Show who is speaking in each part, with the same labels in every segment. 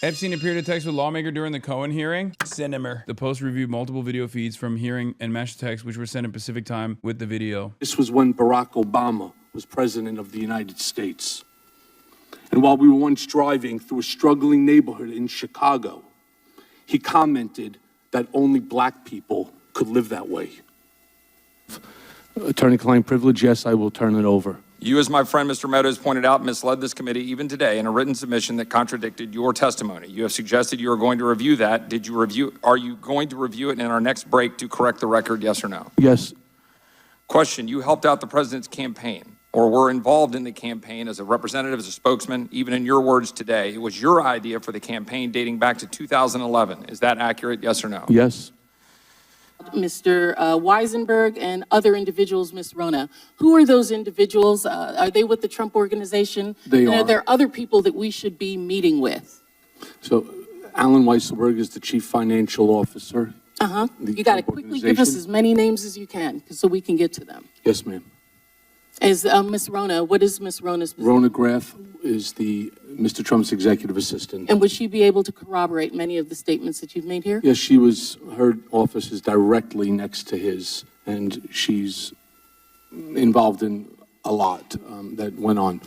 Speaker 1: Epstein appeared to text with lawmaker during the Cohen hearing. Cinema. The Post reviewed multiple video feeds from hearing and matched text, which were sent in Pacific time with the video.
Speaker 2: This was when Barack Obama was president of the United States. And while we were once driving through a struggling neighborhood in Chicago, he commented that only black people could live that way. Attorney-client privilege, yes, I will turn it over.
Speaker 3: You, as my friend Mr. Meadows pointed out, misled this committee even today in a written submission that contradicted your testimony. You have suggested you are going to review that. Are you going to review it in our next break to correct the record, yes or no?
Speaker 2: Yes.
Speaker 3: Question, you helped out the president's campaign or were involved in the campaign as a representative, as a spokesman, even in your words today. It was your idea for the campaign dating back to 2011. Is that accurate, yes or no?
Speaker 2: Yes.
Speaker 4: Mr. Weisenberg and other individuals, Ms. Rona. Who are those individuals? Are they with the Trump organization?
Speaker 2: They
Speaker 4: and
Speaker 2: are.
Speaker 4: Are there other people that we should be meeting with?
Speaker 2: So Alan Weisselberg is the chief financial officer.
Speaker 4: You got to quickly give us as many names as you can so we can get to them.
Speaker 2: Yes, ma'am.
Speaker 4: As Ms. Rona, what is Ms. Rona's position?
Speaker 2: Rona Graff is Mr. Trump's executive assistant.
Speaker 4: And would she be able to corroborate many of the statements that you've made here?
Speaker 2: Yes, her office is directly next to his, and she's involved in a lot that went on.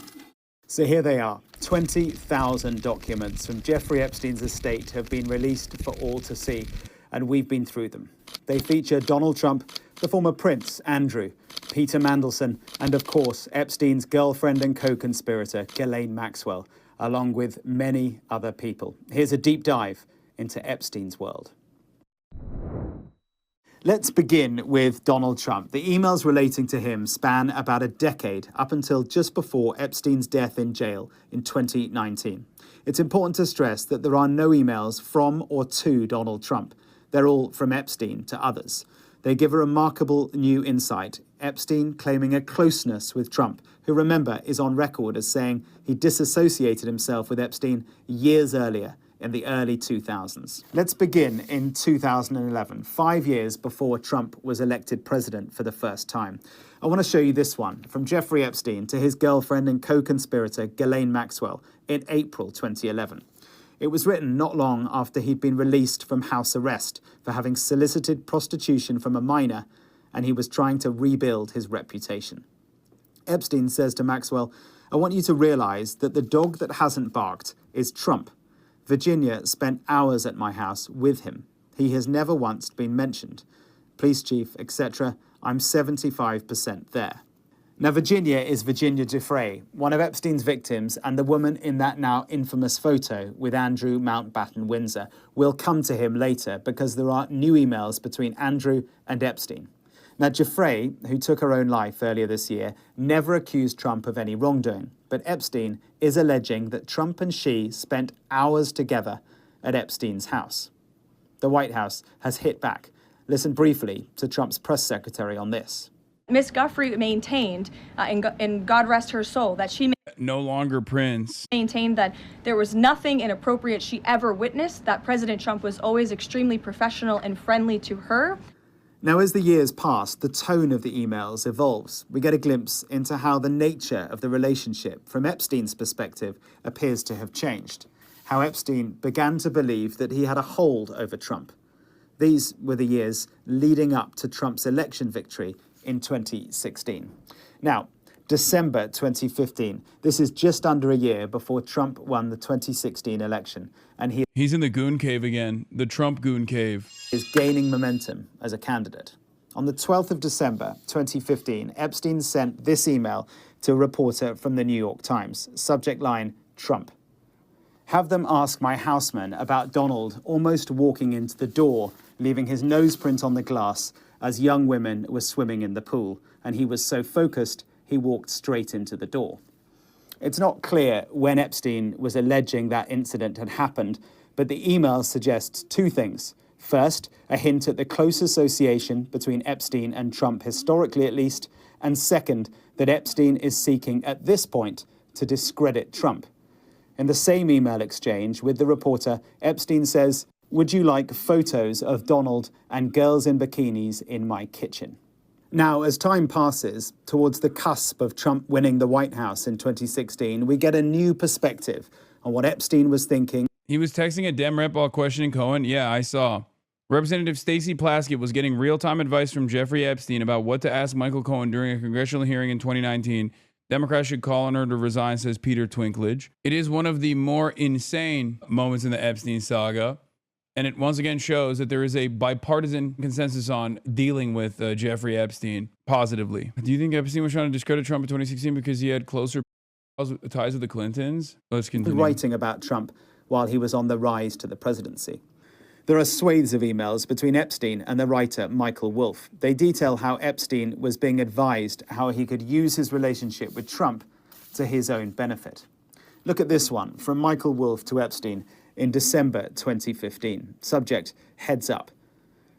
Speaker 5: So here they are. 20,000 documents from Jeffrey Epstein's estate have been released for all to see, and we've been through them. They feature Donald Trump, the former Prince Andrew, Peter Mandelson, and of course, Epstein's girlfriend and co-conspirator, Ghislaine Maxwell, along with many other people. Here's a deep dive into Epstein's world. Let's begin with Donald Trump. The emails relating to him span about a decade, up until just before Epstein's death in jail in 2019. It's important to stress that there are no emails from or to Donald Trump. They're all from Epstein to others. They give a remarkable new insight. Epstein claiming a closeness with Trump, who, remember, is on record as saying he disassociated himself with Epstein years earlier, in the early 2000s. Let's begin in 2011, 5 years before Trump was elected president for the first time. I want to show you this one, from Jeffrey Epstein to his girlfriend and co-conspirator Ghislaine Maxwell in April 2011. It was written not long after he'd been released from house arrest for having solicited prostitution from a minor, and he was trying to rebuild his reputation. Epstein says to Maxwell, "I want you to realize that the dog that hasn't barked is Trump. Virginia spent hours at my house with him. He has never once been mentioned. Police chief, etc. I'm 75% there." Now, Virginia is Virginia Giuffre, one of Epstein's victims and the woman in that now infamous photo with Andrew Mountbatten Windsor. We'll come to him later because there are new emails between Andrew and Epstein. Now, Giuffre, who took her own life earlier this year, never accused Trump of any wrongdoing, but Epstein is alleging that Trump and she spent hours together at Epstein's house. The White House has hit back. Listen briefly to Trump's press secretary on this.
Speaker 6: Ms. Giuffre maintained, and God rest her soul, that she
Speaker 1: No longer Prince.
Speaker 6: maintained that there was nothing inappropriate she ever witnessed, that President Trump was always extremely professional and friendly to her.
Speaker 5: Now, as the years pass, the tone of the emails evolves. We get a glimpse into how the nature of the relationship, from Epstein's perspective, appears to have changed. How Epstein began to believe that he had a hold over Trump. These were the years leading up to Trump's election victory in 2016. Now, December 2015. This is just under a year before Trump won the 2016 election, and
Speaker 1: he's in the goon cave again, the Trump goon cave.
Speaker 5: Is gaining momentum as a candidate. On the 12th of December 2015, Epstein sent this email to a reporter from the New York Times. Subject line, Trump. Have them ask my houseman about Donald almost walking into the door, leaving his nose print on the glass as young women were swimming in the pool, and he was so focused he walked straight into the door. It's not clear when Epstein was alleging that incident had happened, but the email suggests two things. First, a hint at the close association between Epstein and Trump, historically at least, and second, that Epstein is seeking at this point to discredit Trump. In the same email exchange with the reporter, Epstein says, "Would you like photos of Donald and girls in bikinis in my kitchen?" Now, as time passes, towards the cusp of Trump winning the White House in 2016, we get a new perspective on what Epstein was thinking
Speaker 1: He was texting a Dem rep while questioning Cohen. Yeah, I saw. Representative Stacey Plaskett was getting real-time advice from Jeffrey Epstein about what to ask Michael Cohen during a congressional hearing in 2019. Democrats should call on her to resign, says Peter Twinklage. It is one of the more insane moments in the Epstein saga. And it once again shows that there is a bipartisan consensus on dealing with Jeffrey Epstein positively. Do you think Epstein was trying to discredit Trump in 2016 because he had closer ties with the Clintons? Let's continue.
Speaker 5: Writing about Trump while he was on the rise to the presidency. There are swathes of emails between Epstein and the writer Michael Wolff. They detail how Epstein was being advised how he could use his relationship with Trump to his own benefit. Look at this one from Michael Wolff to Epstein in December 2015. Subject, heads up.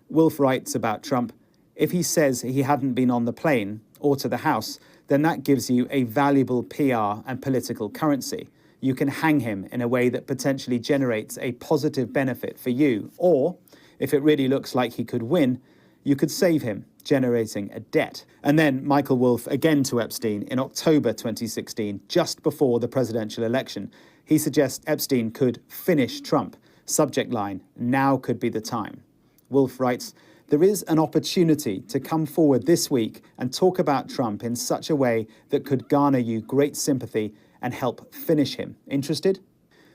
Speaker 5: Wolff writes about Trump, if he says he hadn't been on the plane or to the House, then that gives you a valuable PR and political currency. You can hang him in a way that potentially generates a positive benefit for you. Or, if it really looks like he could win, you could save him, generating a debt. And then Michael Wolff again to Epstein in October 2016, just before the presidential election. He suggests Epstein could finish Trump. Subject line, now could be the time. Wolff writes, there is an opportunity to come forward this week and talk about Trump in such a way that could garner you great sympathy and help finish him. Interested?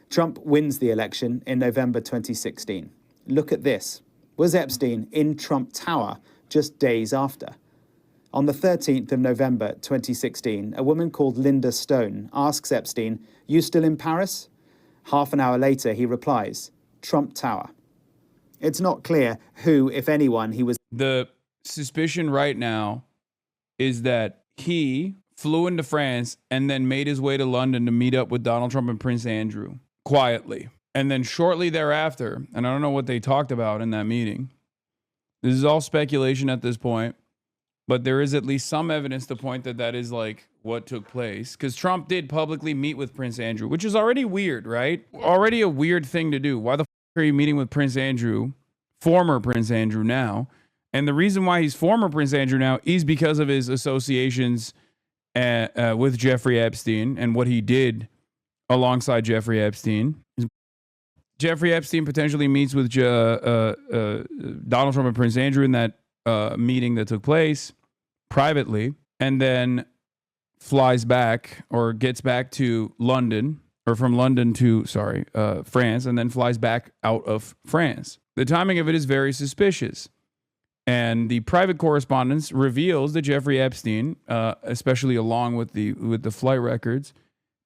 Speaker 5: Trump wins the election in November 2016. Look at this. Was Epstein in Trump Tower just days after? On the 13th of November 2016, a woman called Linda Stone asks Epstein, you still in Paris? Half an hour later, he replies, Trump Tower. It's not clear who, if anyone, he was.
Speaker 1: The suspicion right now is that he flew into France and then made his way to London to meet up with Donald Trump and Prince Andrew quietly. And then shortly thereafter, and I don't know what they talked about in that meeting. This is all speculation at this point, but there is at least some evidence to point that that is like what took place. Because Trump did publicly meet with Prince Andrew, which is already weird, right? Already a weird thing to do. Why the f are you meeting with Prince Andrew, former Prince Andrew now? And the reason why he's former Prince Andrew now is because of his associations with Jeffrey Epstein and what he did alongside Jeffrey Epstein. Jeffrey Epstein potentially meets with Donald Trump and Prince Andrew in that meeting that took place privately, and then flies back or gets back to London, or from London to, France, and then flies back out of France. The timing of it is very suspicious. And the private correspondence reveals that Jeffrey Epstein, especially along with the flight records,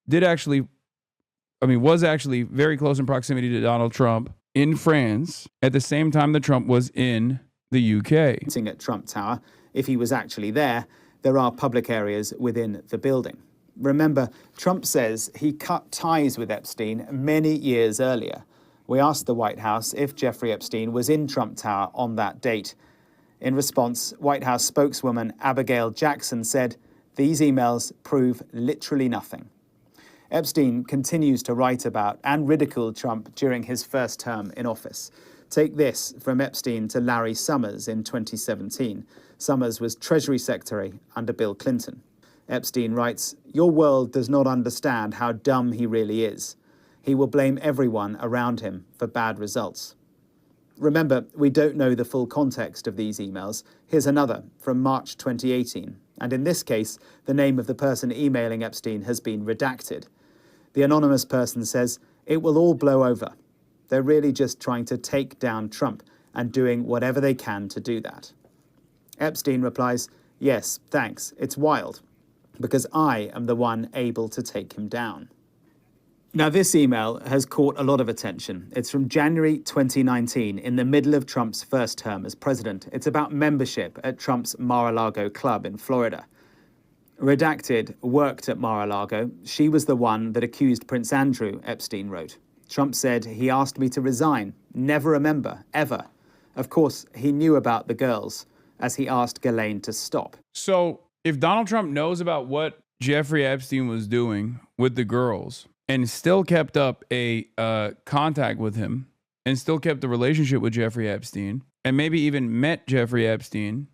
Speaker 1: was actually very close in proximity to Donald Trump in France at the same time that Trump was in the UK.
Speaker 5: At Trump Tower, if he was actually there, there are public areas within the building. Remember, Trump says he cut ties with Epstein many years earlier. We asked the White House if Jeffrey Epstein was in Trump Tower on that date. In response, White House spokeswoman Abigail Jackson said, these emails prove literally nothing. Epstein continues to write about and ridicule Trump during his first term in office. Take this from Epstein to Larry Summers in 2017. Summers was Treasury Secretary under Bill Clinton. Epstein writes, your world does not understand how dumb he really is. He will blame everyone around him for bad results. Remember, we don't know the full context of these emails. Here's another from March 2018. And in this case, the name of the person emailing Epstein has been redacted. The anonymous person says, it will all blow over. They're really just trying to take down Trump and doing whatever they can to do that. Epstein replies, yes, thanks. It's wild, because I am the one able to take him down. Now, this email has caught a lot of attention. It's from January 2019, in the middle of Trump's first term as president. It's about membership at Trump's Mar-a-Lago club in Florida. Redacted worked at Mar-a-Lago. She was the one that accused Prince Andrew, Epstein wrote. Trump said, he asked me to resign. Never remember, ever. Of course, he knew about the girls, as he asked Ghislaine to stop.
Speaker 1: So if Donald Trump knows about what Jeffrey Epstein was doing with the girls, and still kept up a contact with him, and still kept a relationship with Jeffrey Epstein, and maybe even met Jeffrey Epstein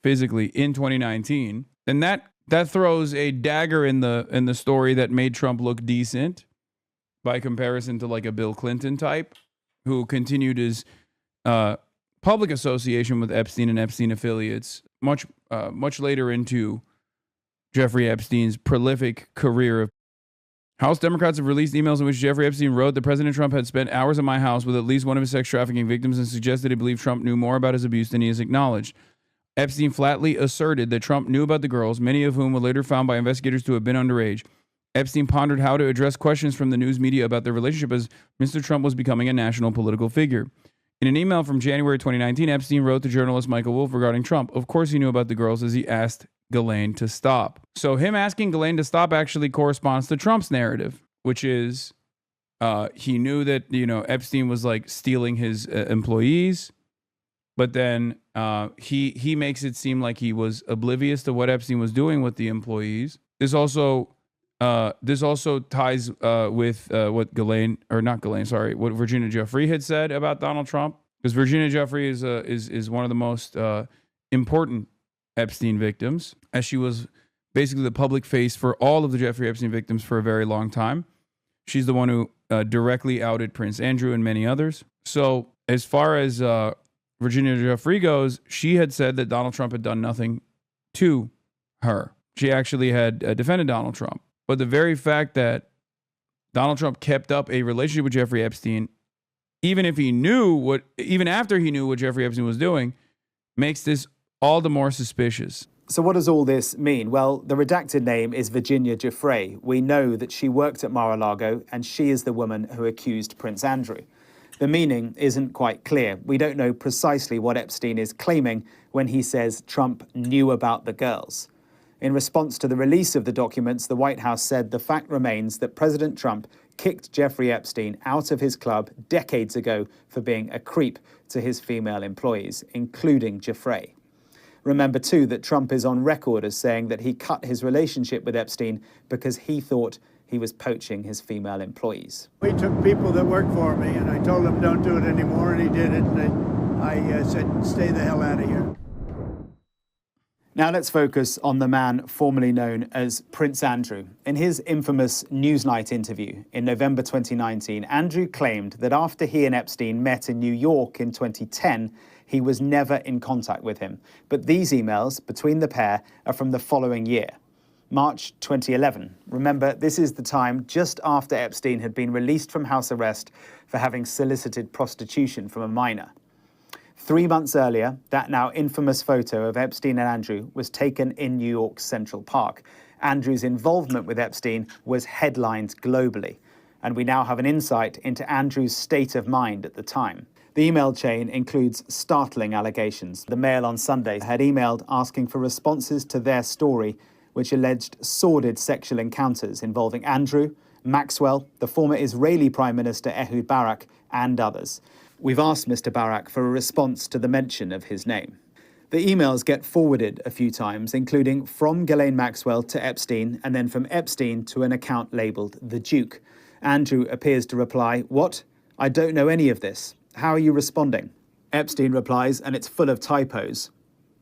Speaker 1: physically in 2019, then that throws a dagger in the story that made Trump look decent by comparison to like a Bill Clinton type who continued his public association with Epstein and Epstein affiliates much later into Jeffrey Epstein's prolific career. House Democrats have released emails in which Jeffrey Epstein wrote that President Trump had spent hours at my house with at least one of his sex trafficking victims and suggested he believed Trump knew more about his abuse than he has acknowledged. Epstein flatly asserted that Trump knew about the girls, many of whom were later found by investigators to have been underage. Epstein pondered how to address questions from the news media about their relationship as Mr. Trump was becoming a national political figure. In an email from January 2019, Epstein wrote to journalist Michael Wolff regarding Trump. Of course he knew about the girls, as he asked Ghislaine to stop. So him asking Ghislaine to stop actually corresponds to Trump's narrative, which is he knew that, Epstein was like stealing his employees, but then he makes it seem like he was oblivious to what Epstein was doing with the employees. This also ties with what what Virginia Giuffre had said about Donald Trump, because Virginia Giuffre is one of the most important Epstein victims, as she was basically the public face for all of the Jeffrey Epstein victims for a very long time. She's the one who directly outed Prince Andrew and many others. So as far as Virginia Giuffre goes, she had said that Donald Trump had done nothing to her. She actually had defended Donald Trump. But the very fact that Donald Trump kept up a relationship with Jeffrey Epstein, even after he knew what Jeffrey Epstein was doing, makes this all the more suspicious.
Speaker 5: So what does all this mean? Well, the redacted name is Virginia Giuffre. We know that she worked at Mar-a-Lago, and she is the woman who accused Prince Andrew. The meaning isn't quite clear. We don't know precisely what Epstein is claiming when he says Trump knew about the girls. In response to the release of the documents, the White House said the fact remains that President Trump kicked Jeffrey Epstein out of his club decades ago for being a creep to his female employees, including Giuffre. Remember, too, that Trump is on record as saying that he cut his relationship with Epstein because he thought he was poaching his female employees.
Speaker 7: We took people that worked for me, and I told him don't do it anymore, and he did it, and I said, stay the hell out of here.
Speaker 5: Now let's focus on the man formerly known as Prince Andrew. In his infamous Newsnight interview in November 2019, Andrew claimed that after he and Epstein met in New York in 2010, he was never in contact with him. But these emails between the pair are from the following year, March 2011. Remember, this is the time just after Epstein had been released from house arrest for having solicited prostitution from a minor. 3 months earlier, that now infamous photo of Epstein and Andrew was taken in New York's Central Park. Andrew's involvement with Epstein was headlined globally, and we now have an insight into Andrew's state of mind at the time. The email chain includes startling allegations. The Mail on Sunday had emailed asking for responses to their story, which alleged sordid sexual encounters involving Andrew, Maxwell, the former Israeli Prime Minister Ehud Barak, and others. We've asked Mr. Barak for a response to the mention of his name. The emails get forwarded a few times, including from Ghislaine Maxwell to Epstein, and then from Epstein to an account labelled The Duke. Andrew appears to reply, "What? I don't know any of this. How are you responding?" Epstein replies, and it's full of typos.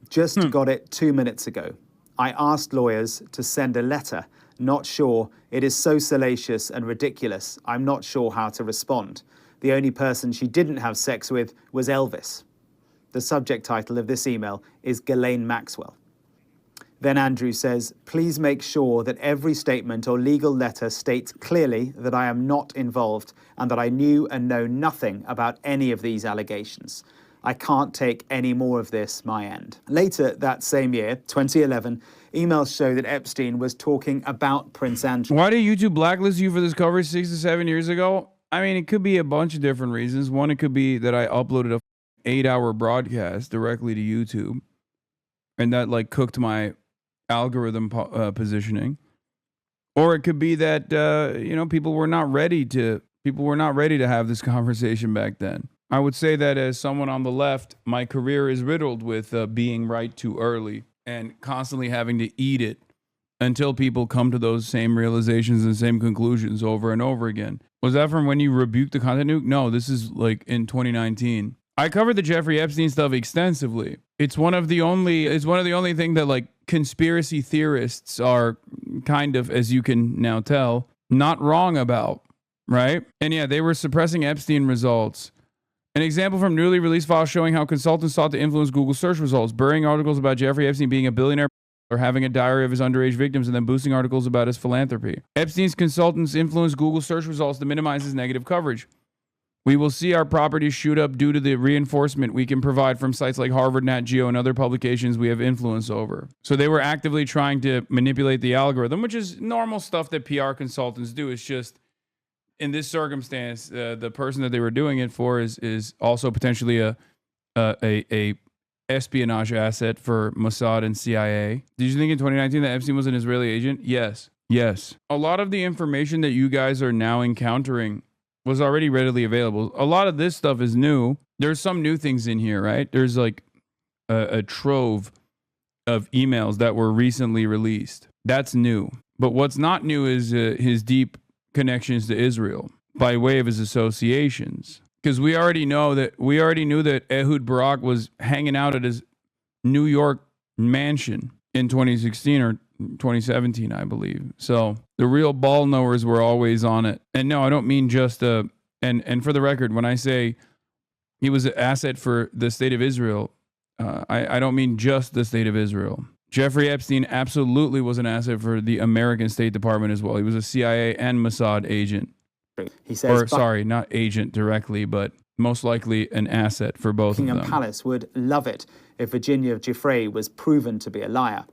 Speaker 5: "Just got it 2 minutes ago. I asked lawyers to send a letter. Not sure. It is so salacious and ridiculous. I'm not sure how to respond. The only person she didn't have sex with was Elvis." The subject title of this email is Ghislaine Maxwell. Then Andrew says, "Please make sure that every statement or legal letter states clearly that I am not involved and that I knew and know nothing about any of these allegations. I can't take any more of this, my end." Later that same year, 2011, emails show that Epstein was talking about Prince Andrew.
Speaker 1: Why did YouTube blacklist you for this cover 6 to 7 years ago? I mean, it could be a bunch of different reasons. One, it could be that I uploaded a 8-hour broadcast directly to YouTube, and that like cooked my algorithm positioning. Or it could be that people were not ready to have this conversation back then. I would say that as someone on the left, my career is riddled with being right too early and constantly having to eat it until people come to those same realizations and same conclusions over and over again. Was that from when you rebuked the content nuke? No, this is like in 2019. I covered the Jeffrey Epstein stuff extensively. It's one of the only things that like conspiracy theorists are kind of, as you can now tell, not wrong about. right? And yeah, they were suppressing Epstein results. An example from newly released files showing how consultants sought to influence Google search results, burying articles about Jeffrey Epstein being a billionaire or having a diary of his underage victims, and then boosting articles about his philanthropy. Epstein's consultants influenced Google search results to minimize his negative coverage. We will see our properties shoot up due to the reinforcement we can provide from sites like Harvard, Nat Geo, and other publications we have influence over. So they were actively trying to manipulate the algorithm, which is normal stuff that PR consultants do. It's just, in this circumstance, the person that they were doing it for is also potentially a espionage asset for Mossad and CIA. Did you think in 2019 that Epstein was an Israeli agent? Yes. Yes. A lot of the information that you guys are now encountering was already readily available. A lot of this stuff is new. There's some new things in here, right? There's like a trove of emails that were recently released. That's new. But what's not new is his deep connections to Israel by way of his associations. Because we already knew that Ehud Barak was hanging out at his New York mansion in 2016 or 2017, I believe. So the real ball knowers were always on it. And no, I don't mean just and for the record, when I say he was an asset for the state of Israel, I don't mean just the state of Israel. Jeffrey Epstein absolutely was an asset for the American State Department as well. He was a CIA and Mossad agent.
Speaker 5: He says,
Speaker 1: sorry, not agent directly, but most likely an asset for both of them.
Speaker 5: Buckingham Palace would love it if Virginia Giuffre was proven to be a liar.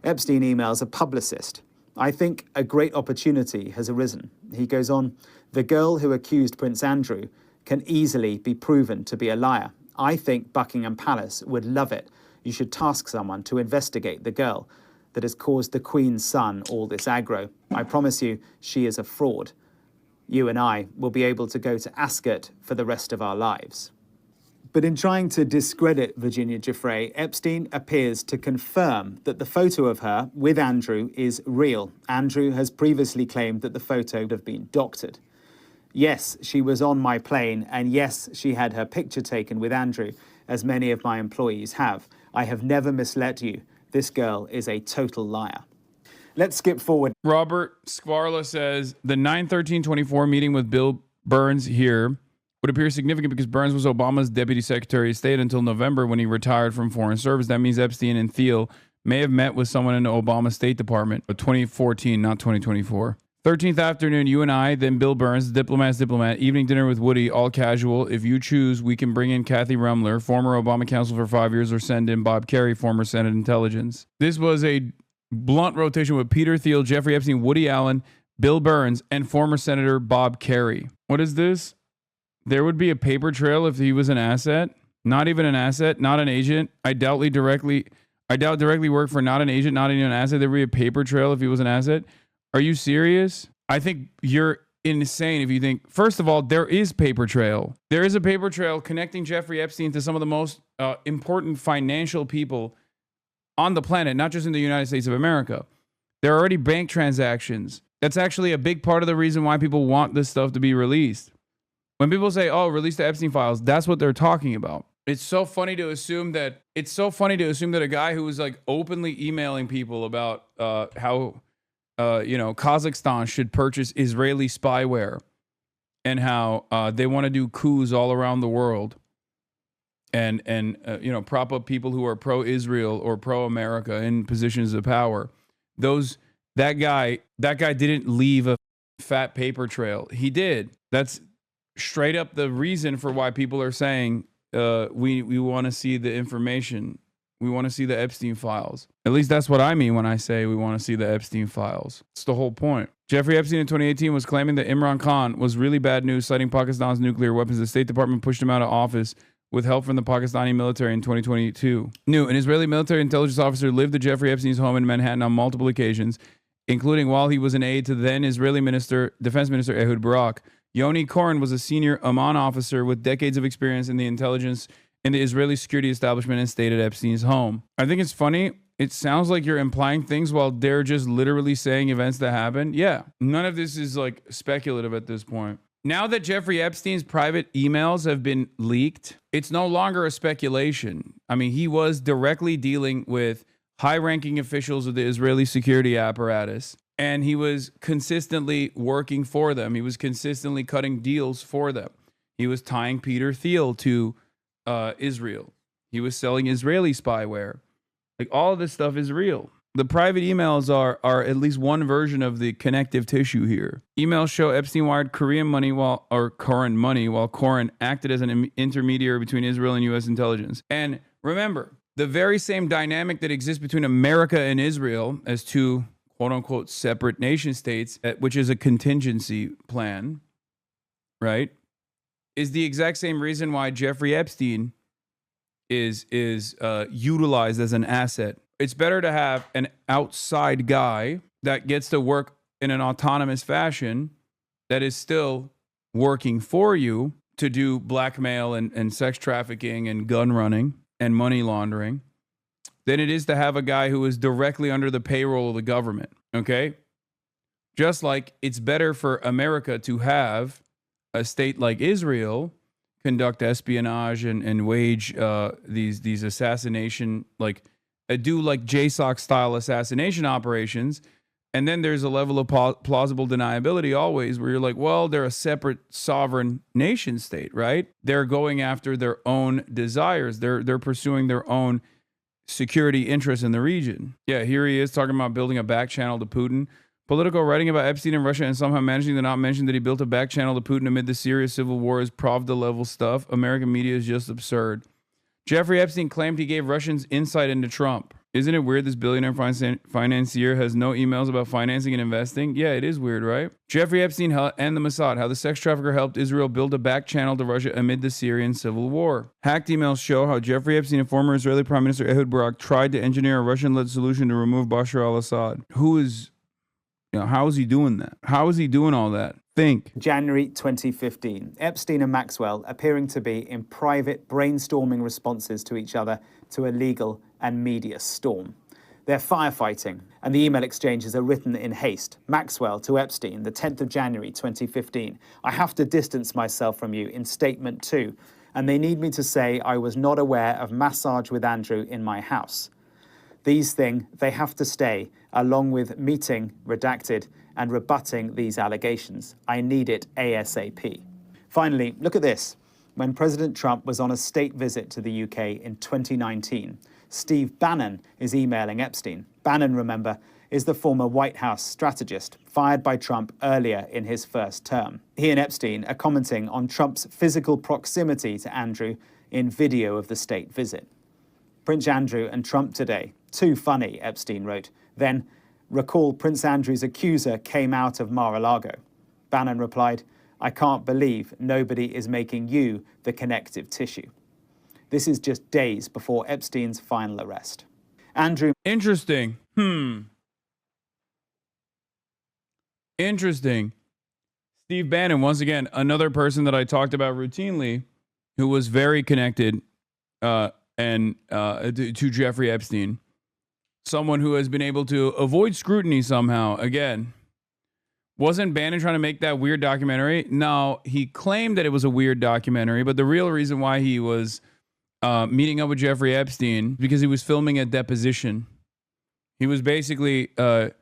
Speaker 5: Epstein emails a publicist. I think a great opportunity has arisen. He goes on, the girl who accused Prince Andrew can easily be proven to be a liar. I think Buckingham Palace would love it. You should task someone to investigate the girl that has caused the Queen's son all this aggro. I promise you, she is a fraud. You and I will be able to go to Ascot for the rest of our lives. But in trying to discredit Virginia Giuffre, Epstein appears to confirm that the photo of her with Andrew is real. Andrew has previously claimed that the photo would have been doctored. Yes, she was on my plane, and yes, she had her picture taken with Andrew, as many of my employees have. I have never misled you. This girl is a total liar. Let's skip forward.
Speaker 1: Robert Skvarla says, the 9/13/24 meeting with Bill Burns here would appear significant because Burns was Obama's deputy secretary of state until November when he retired from foreign service. That means Epstein and Thiel may have met with someone in the Obama State Department, but 2014, not 2024. 13th afternoon, you and I, then Bill Burns, diplomat, evening dinner with Woody, all casual. If you choose, we can bring in Kathy Rumler, former Obama counsel for 5 years, or send in Bob Kerrey, former Senate Intelligence. This was a blunt rotation with Peter Thiel, Jeffrey Epstein, Woody Allen, Bill Burns, and former Senator Bob Kerrey. What is this? There would be a paper trail if he was an asset. Not even an asset, not an agent. I doubt directly worked for not an agent, not even an asset. There would be a paper trail if he was an asset. Are you serious? I think you're insane if you think, first of all, there is paper trail. There is a paper trail connecting Jeffrey Epstein to some of the most important financial people on the planet, not just in the United States of America. There are already bank transactions. That's actually a big part of the reason why people want this stuff to be released. When people say, oh, release the Epstein files, that's what they're talking about. It's so funny to assume that a guy who was like openly emailing people about how Kazakhstan should purchase Israeli spyware and how they want to do coups all around the world and prop up people who are pro-Israel or pro-America in positions of power. That guy didn't leave a fat paper trail. He did. That's straight up the reason for why people are saying we want to see the information. We want to see the Epstein files. At least that's what I mean when I say we want to see the Epstein files. It's the whole point. Jeffrey Epstein in 2018 was claiming that Imran Khan was really bad news, citing Pakistan's nuclear weapons. The State Department pushed him out of office with help from the Pakistani military in 2022. An Israeli military intelligence officer lived at Jeffrey Epstein's home in Manhattan on multiple occasions, including while he was an aide to then Israeli Defense Minister Ehud Barak. Yoni Koren was a senior Amman officer with decades of experience in the intelligence in the Israeli security establishment and stayed at Epstein's home. I think it's funny. It sounds like you're implying things while they're just literally saying events that happened. Yeah, none of this is like speculative at this point. Now that Jeffrey Epstein's private emails have been leaked, it's no longer a speculation. I mean, he was directly dealing with high-ranking officials of the Israeli security apparatus And he was consistently working for them. He was consistently cutting deals for them. He was tying Peter Thiel to Israel. He was selling Israeli spyware. Like, all of this stuff is real. The private emails are at least one version of the connective tissue here. Emails show Epstein wired Korean money while Coren acted as an intermediary between Israel and U.S. intelligence. And remember, the very same dynamic that exists between America and Israel as two quote-unquote separate nation states, which is a contingency plan, right, is the exact same reason why Jeffrey Epstein is utilized as an asset. It's better to have an outside guy that gets to work in an autonomous fashion that is still working for you to do blackmail and sex trafficking and gun running and money laundering than it is to have a guy who is directly under the payroll of the government, okay? Just like it's better for America to have a state like Israel conduct espionage and wage these assassination, like do like JSOC style assassination operations. And then there's a level of plausible deniability always where you're like, well, they're a separate sovereign nation state, right? They're going after their own desires. They're pursuing their own security interests in the region. Yeah, here he is talking about building a back channel to Putin. Politico writing about Epstein in Russia and somehow managing to not mention that he built a back channel to Putin amid the Syria civil war is Pravda level stuff. American media is just absurd. Jeffrey Epstein claimed he gave Russians insight into Trump. Isn't it weird this billionaire financier has no emails about financing and investing? Yeah, it is weird, right? Jeffrey Epstein and the Mossad, how the sex trafficker helped Israel build a back channel to Russia amid the Syrian civil war. Hacked emails show how Jeffrey Epstein and former Israeli Prime Minister Ehud Barak tried to engineer a Russian-led solution to remove Bashar al-Assad. How is he doing that? How is he doing all that? Think.
Speaker 5: January 2015. Epstein and Maxwell appearing to be in private brainstorming responses to each other to a legal and media storm. They're firefighting, and the email exchanges are written in haste. Maxwell to Epstein, the 10th of January 2015. I have to distance myself from you in statement 2, and they need me to say I was not aware of massage with Andrew in my house. These things, they have to stay, along with meeting, redacted, and rebutting these allegations. I need it ASAP. Finally, look at this. When President Trump was on a state visit to the UK in 2019, Steve Bannon is emailing Epstein. Bannon, remember, is the former White House strategist fired by Trump earlier in his first term. He and Epstein are commenting on Trump's physical proximity to Andrew in video of the state visit. Prince Andrew and Trump today. Too funny, Epstein wrote. Then, recall Prince Andrew's accuser came out of Mar-a-Lago. Bannon replied, I can't believe nobody is making you the connective tissue. This is just days before Epstein's final arrest. Andrew...
Speaker 1: Interesting. Interesting. Steve Bannon, once again, another person that I talked about routinely who was very connected to Jeffrey Epstein. Someone who has been able to avoid scrutiny somehow. Again, wasn't Bannon trying to make that weird documentary? No, he claimed that it was a weird documentary, but the real reason why he was meeting up with Jeffrey Epstein because he was filming a deposition. He was basically trying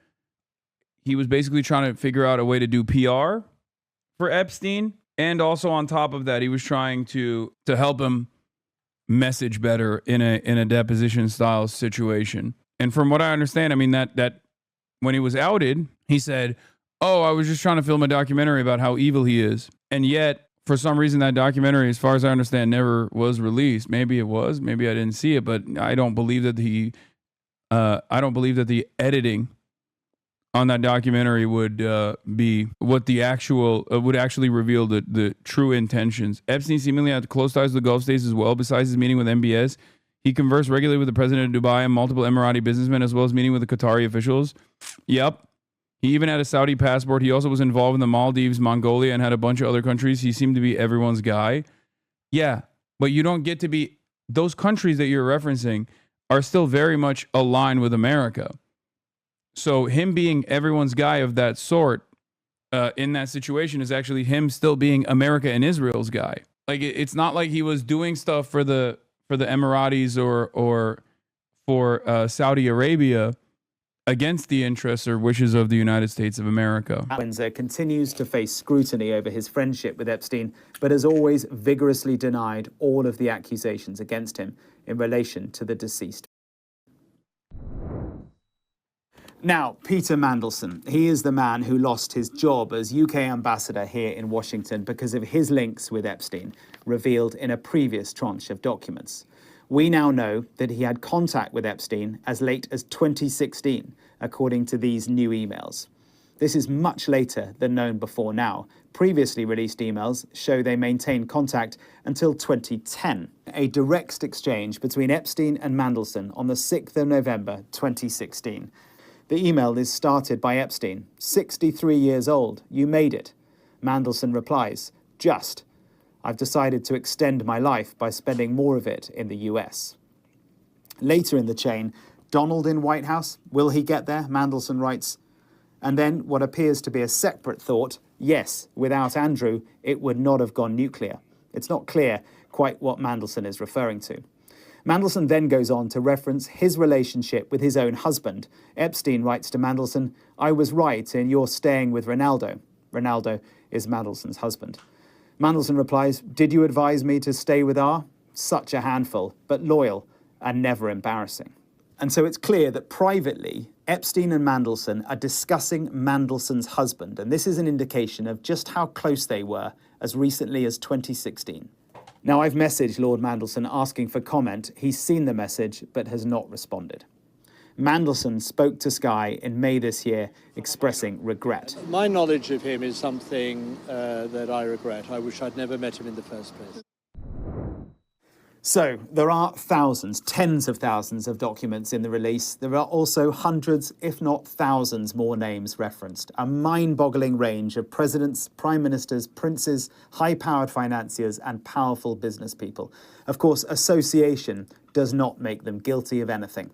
Speaker 1: to figure out a way to do PR for Epstein, and also on top of that, he was trying to help him message better in a deposition style situation. And from what I understand, I mean that when he was outed, he said, "Oh, I was just trying to film a documentary about how evil he is," and yet. For some reason, that documentary, as far as I understand, never was released. Maybe it was. Maybe I didn't see it, but I don't believe that the editing on that documentary would be what the actual would actually reveal the true intentions. Epstein seemingly had close ties with the Gulf states as well. Besides his meeting with MBS, he conversed regularly with the president of Dubai and multiple Emirati businessmen, as well as meeting with the Qatari officials. Yep. He even had a Saudi passport. He also was involved in the Maldives, Mongolia, and had a bunch of other countries. He seemed to be everyone's guy. Yeah, but you don't get to be... Those countries that you're referencing are still very much aligned with America. So him being everyone's guy of that sort in that situation is actually him still being America and Israel's guy. Like, it's not like he was doing stuff for the Emiratis or for Saudi Arabia against the interests or wishes of the United States of America.
Speaker 5: Windsor continues to face scrutiny over his friendship with Epstein, but has always vigorously denied all of the accusations against him in relation to the deceased. Now, Peter Mandelson, he is the man who lost his job as UK ambassador here in Washington because of his links with Epstein, revealed in a previous tranche of documents. We now know that he had contact with Epstein as late as 2016, according to these new emails. This is much later than known before now. Previously released emails show they maintained contact until 2010. A direct exchange between Epstein and Mandelson on the 6th of November 2016. The email is started by Epstein, 63 years old, you made it. Mandelson replies, just. I've decided to extend my life by spending more of it in the US. Later in the chain, Donald in White House, will he get there? Mandelson writes. And then what appears to be a separate thought, yes, without Andrew, it would not have gone nuclear. It's not clear quite what Mandelson is referring to. Mandelson then goes on to reference his relationship with his own husband. Epstein writes to Mandelson, I was right in your staying with Ronaldo. Ronaldo is Mandelson's husband. Mandelson replies, did you advise me to stay with R? Such a handful, but loyal and never embarrassing. And so it's clear that privately, Epstein and Mandelson are discussing Mandelson's husband, and this is an indication of just how close they were as recently as 2016. Now, I've messaged Lord Mandelson asking for comment. He's seen the message, but has not responded. Mandelson spoke to Sky in May this year, expressing regret.
Speaker 8: My knowledge of him is something that I regret. I wish I'd never met him in the first place.
Speaker 5: So, there are thousands, tens of thousands of documents in the release. There are also hundreds, if not thousands, more names referenced. A mind-boggling range of presidents, prime ministers, princes, high-powered financiers, and powerful business people. Of course, association does not make them guilty of anything.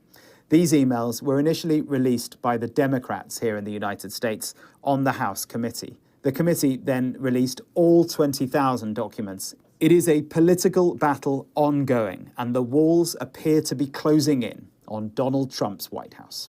Speaker 5: These emails were initially released by the Democrats here in the United States on the House committee. The committee then released all 20,000 documents. It is a political battle ongoing, and the walls appear to be closing in on Donald Trump's White House.